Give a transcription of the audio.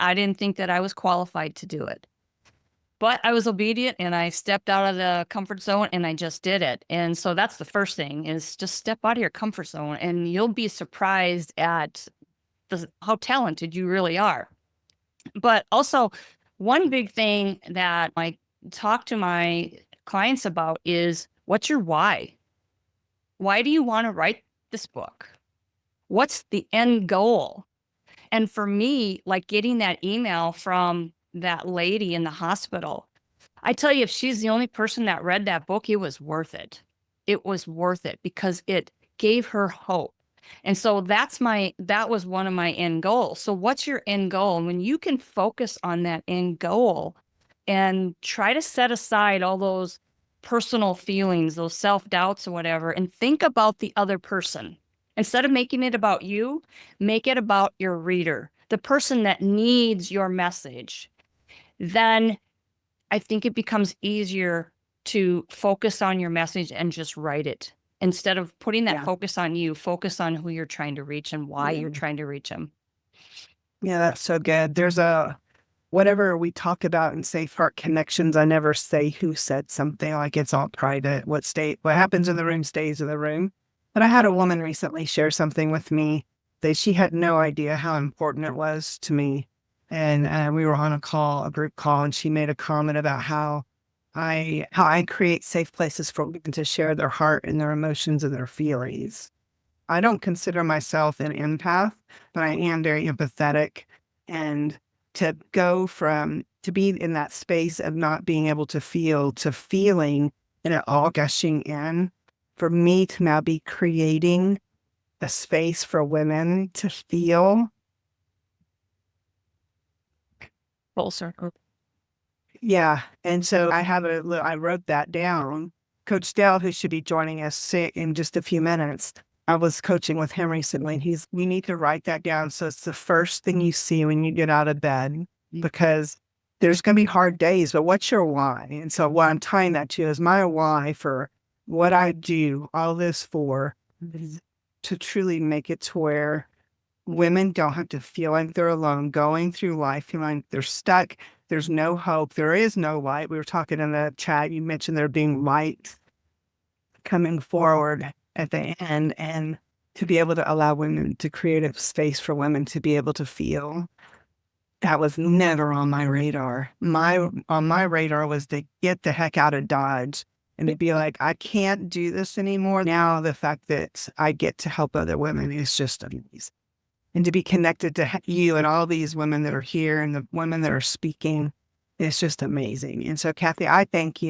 I didn't think that I was qualified to do it. But I was obedient and I stepped out of the comfort zone and I just did it. And so that's the first thing is just step out of your comfort zone and you'll be surprised at how talented you really are. But also, one big thing that I talk to my clients about is what's your why? Why do you want to write this book? What's the end goal? And for me, like getting that email from that lady in the hospital, I tell you, if she's the only person that read that book, it was worth it. It was worth it because it gave her hope. And so that was one of my end goals. So what's your end goal? And when you can focus on that end goal and try to set aside all those personal feelings, those self-doubts or whatever, and think about the other person. Instead of making it about you, make it about your reader, the person that needs your message. Then I think it becomes easier to focus on your message and just write it. Instead of putting that focus on you, focus on who you're trying to reach and why you're trying to reach them. Yeah, that's so good. There's whatever we talk about in Safe Heart Connections, I never say who said something, like it's all private. What happens in the room stays in the room. But I had a woman recently share something with me that she had no idea how important it was to me. And we were on a group call, and she made a comment about how I create safe places for women to share their heart and their emotions and their feelings. I don't consider myself an empath, but I am very empathetic. And to be in that space of not being able to feel to feeling and it all gushing in, for me to now be creating a space for women to feel. Full circle. Yeah. And so I wrote that down. Coach Dale, who should be joining us in just a few minutes, I was coaching with him recently, and we need to write that down. So it's the first thing you see when you get out of bed, because there's going to be hard days, but what's your why? And so what I'm tying that to is my why for what I do all this for is to truly make it to where women don't have to feel like they're alone going through life, feeling like they're stuck. There's no hope. There is no light. We were talking in the chat. You mentioned there being light coming forward at the end, and to be able to allow women to create a space for women to be able to feel. That was never on my radar. On my radar was to get the heck out of Dodge and to be like, I can't do this anymore. Now the fact that I get to help other women is just amazing. And to be connected to you and all these women that are here and the women that are speaking, it's just amazing. And so, Kathy, I thank you.